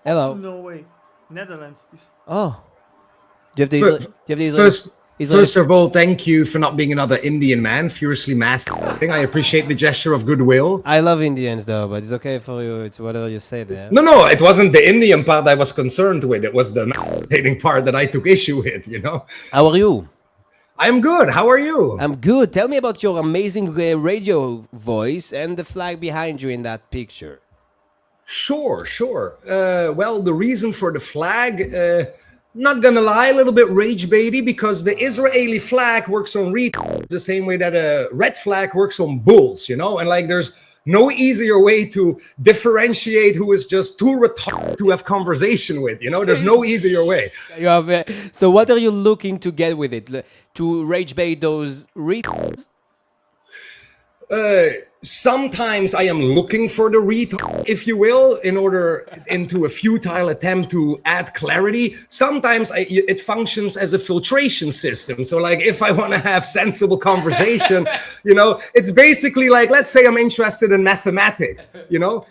Hello. No way. Netherlands. Oh, do you have the Fir- do you have the Israeli? First of all, thank you for not being another Indian man furiously masturbating. I appreciate the gesture of goodwill. I love Indians though, but it's okay for you. It's whatever you say there. No, it wasn't the Indian part I was concerned with. It was the masturbating part that I took issue with, you know? How are you? I'm good. How are you? I'm good. Tell me about your amazing radio voice and the flag behind you in that picture. Sure. Well, the reason for the flag, not gonna lie, a little bit rage baity, because the Israeli flag works on retards the same way that a red flag works on bulls, you know? And like there's no easier way to differentiate who is just too retarded to have conversation with, you know? There's no easier way. You have, so what are you looking to get with it? To rage bait those retards? Sometimes I am looking for the retard, if you will, into a futile attempt to add clarity. Sometimes it functions as a filtration system. So like if I want to have sensible conversation, you know, it's basically like, let's say I'm interested in mathematics, you know,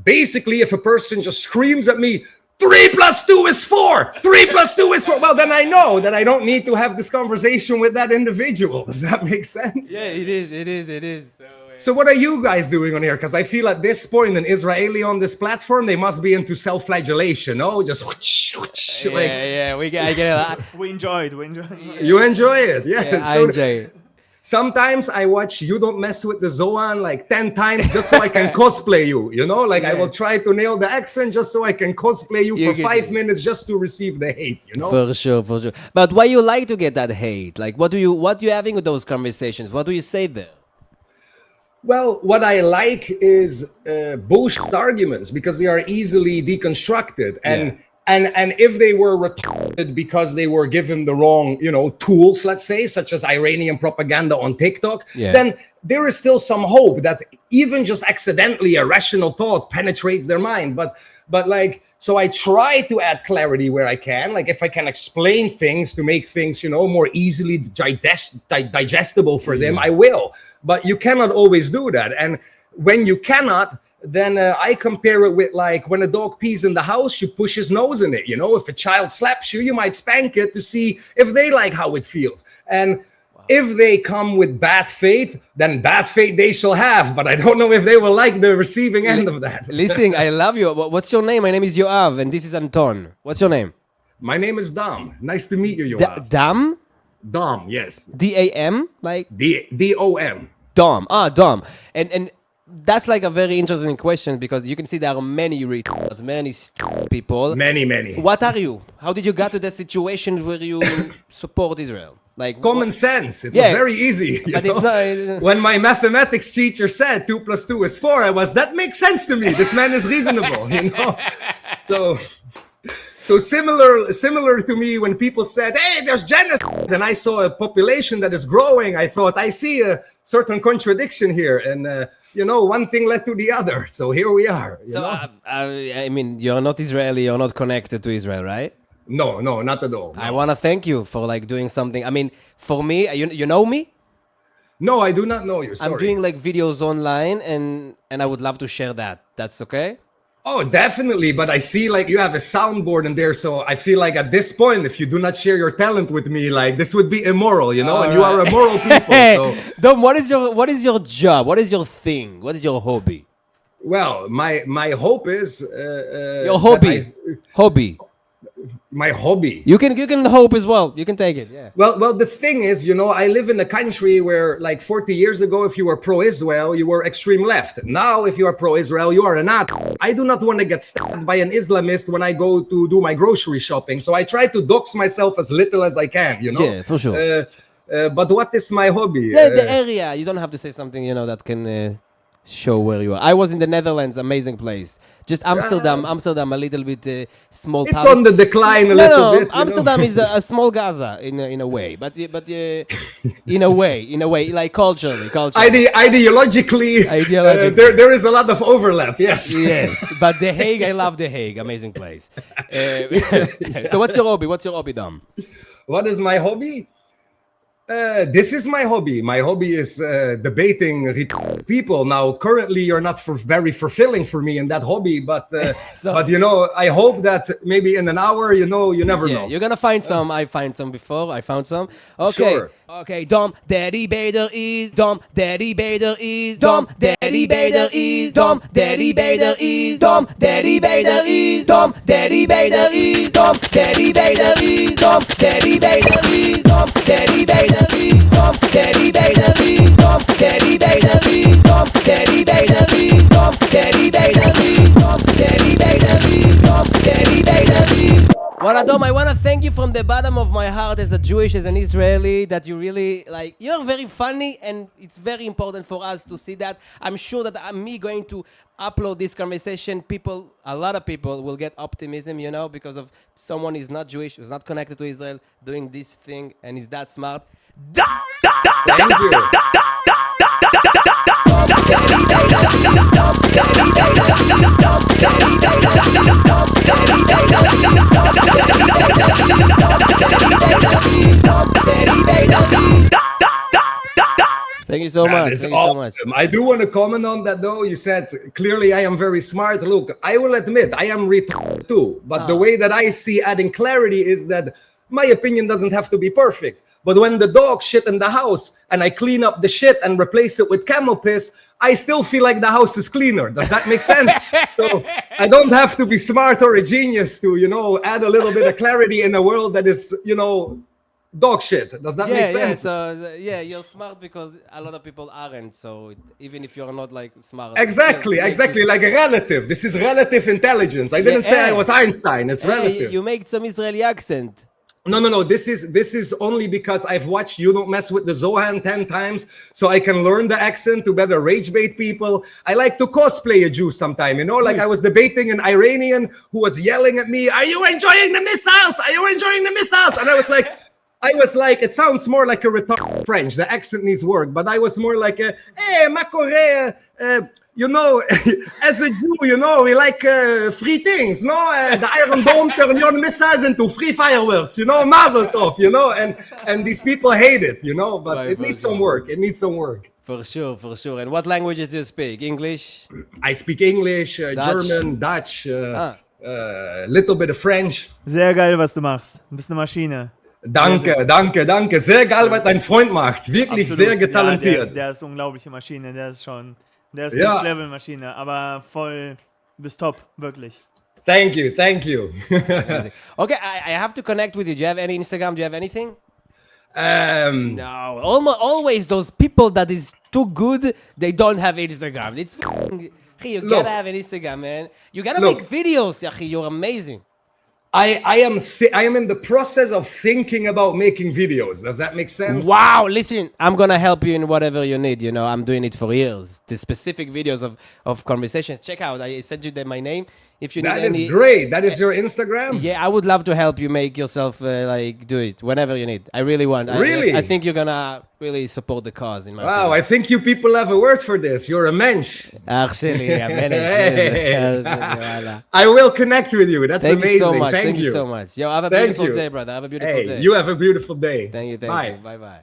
basically if a person just screams at me, 3 + 2 is 4. 3 + 2 is 4. Well, then I know that I don't need to have this conversation with that individual. Does that make sense? Yeah, it is. So what are you guys doing on here? Because I feel at this point, an Israeli on this platform, they must be into self-flagellation. Oh, just like I get it. We enjoyed. you enjoy it. Yeah. Yeah, I So enjoy it. sometimes I watch You Don't Mess With the Zoan like 10 times just so I can cosplay you, you know? Like I will try to nail the accent just so I can cosplay you for 5 minutes just to receive the hate, you know? For sure. But why you like to get that hate? Like, what you having with those conversations? What do you say there? Well, what I like is bullshit arguments because they are easily deconstructed, and if they were retarded because they were given the wrong, you know, tools, let's say, such as Iranian propaganda on TikTok, then there is still some hope that even just accidentally a rational thought penetrates their mind. But like, so I try to add clarity where I can. Like if I can explain things to make things, you know, more easily digestible for them, I will. But you cannot always do that. And when you cannot, then I compare it with like when a dog pees in the house, you push his nose in it. You know, if a child slaps you, you might spank it to see if they like how it feels. And if they come with bad faith, then bad faith they shall have. But I don't know if they will like the receiving end of that. Listen, I love you. What's your name? My name is Yoav, and this is Anton. What's your name? My name is Dom. Nice to meet you, Yoav. Dam? Dom, yes. D-A-M? Like? D-O-M. Dom. Dom. And that's like a very interesting question because you can see there are many retards, many stupid people. Many. What are you? How did you get to the situation where you support Israel? Like common sense. It was very easy. But it's not. When my mathematics teacher said 2 + 2 is 4, I was, that makes sense to me. This man is reasonable, you know. So similar to me when people said, "Hey, there's genocide," and I saw a population that is growing. I thought I see a certain contradiction here, and you know, one thing led to the other. So here we are. I mean, you're not Israeli. You're not connected to Israel, right? No, not at all. No. I want to thank you for like doing something. I mean, for me, you know me? No, I do not know you. Sorry. I'm doing like videos online, and I would love to share that. That's okay? Oh, definitely. But I see like you have a soundboard in there. So I feel like at this point, if you do not share your talent with me, like this would be immoral, you know, and you are immoral people. So. Dom, what is your job? What is your thing? What is your hobby? Well, my hope is... your hobby. Hobby. My hobby. You can hope as well. You can take it. Yeah. Well, the thing is, you know, I live in a country where, like 40 years ago, if you were pro-Israel, you were extreme left. Now, if you are pro-Israel, you are an atheist. I do not want to get stabbed by an Islamist when I go to do my grocery shopping. So I try to dox myself as little as I can. You know. Yeah, for sure. But what is my hobby? The area. You don't have to say something, you know, that can show where you are. I was in the Netherlands, amazing place. Just Amsterdam, a little bit small. It's on the decline a little bit. Amsterdam is a small Gaza in a way, but in a way, like culturally. Ideologically, there is a lot of overlap. Yes. Yes, but The Hague, I love The Hague, amazing place. So what's your hobby? Dom? What is my hobby? This is my hobby. My hobby is debating people. Now, currently, you're not very fulfilling for me in that hobby, but So- but I hope that maybe in an hour, you never know. You're gonna find some. I find some before. I found some. Okay. Sure. Okay. Dom Daddy Bader is Dom Daddy Bader is Dom Daddy Bader is Dom Daddy Bader is Dom Daddy Bader is Dom Daddy Bader is Dom Daddy Bader is Dom Daddy Bader is Dom Daddy Bader is Dom Daddy Bader is Dom Daddy Bader is Dom Daddy Bader is Dom Daddy Bader is Dom Daddy Bader is Dom Daddy Bader is. Well, Adom, I want to thank you from the bottom of my heart as a Jewish, as an Israeli, that you really, you're very funny, and it's very important for us to see that. I'm sure that me going to upload this conversation, a lot of people will get optimism, because of someone is not Jewish, who's not connected to Israel, doing this thing, and is that smart. Thank you. Thank you so That much. is Thank you so much. awesome. I do want to comment on that, though. You said clearly I am very smart. Look, I will admit I am retarded too, but the way that I see adding clarity is that my opinion doesn't have to be perfect. But when the dog shit in the house and I clean up the shit and replace it with camel piss, I still feel like the house is cleaner. Does that make sense? So I don't have to be smart or a genius to, add a little bit of clarity in a world that is, dog shit. Does that make sense? You're smart because a lot of people aren't. So even if you're not smart, Exactly. Like a relative. This is relative intelligence. I didn't say I was Einstein. It's relative. You make some Israeli accent. No. This is only because I've watched You Don't Mess with the Zohan 10 times, so I can learn the accent to better rage bait people. I like to cosplay a Jew sometime, like I was debating an Iranian who was yelling at me, "Are you enjoying the missiles? Are you enjoying the missiles?" And I was like, it sounds more like a retarded French. The accent needs work, but I was more like hey, ma Korea, as a Jew, we like free things, no? The Iron Dome turned your missiles into free fireworks, Mazel tov, and these people hate it, but Right, it needs some work. It needs some work. For sure. And what languages do you speak? English? I speak English, German, Dutch, little bit of French. Sehr geil, was du machst. Du bist eine Maschine. Danke. Sehr geil, was dein Freund macht. Wirklich Absolut. sehr getalentiert. Ja, der ist eine unglaubliche Maschine. Der ist Ja. Next-Level-Maschine. Aber du bist top, wirklich. Thank you. Okay, I have to connect with you. Do you have any Instagram? Do you have anything? Um, No. Always those people that is too good, they don't have Instagram. It's you Look. gotta have an Instagram, man. You gotta Look. make videos, Yachi. You're amazing. I am in the process of thinking about making videos. Does that make sense? Wow, listen, I'm gonna help you in whatever you need. I'm doing it for years. The specific videos of conversations. Check out. I sent you my name. If you need That is any, great. That is your Instagram? yeah, I would love to help you make yourself do it whenever you need. I really want. Really? I think you're gonna really support the cause. In my Wow, I think you people have a word for this. You're a mensch. opinion. I will connect with you. That's Thank amazing. you so much. Thank you so much. Yo, have a Thank beautiful you. day, brother. Have a beautiful Hey, day. you have a beautiful day. Thank you. Bye. Bye bye.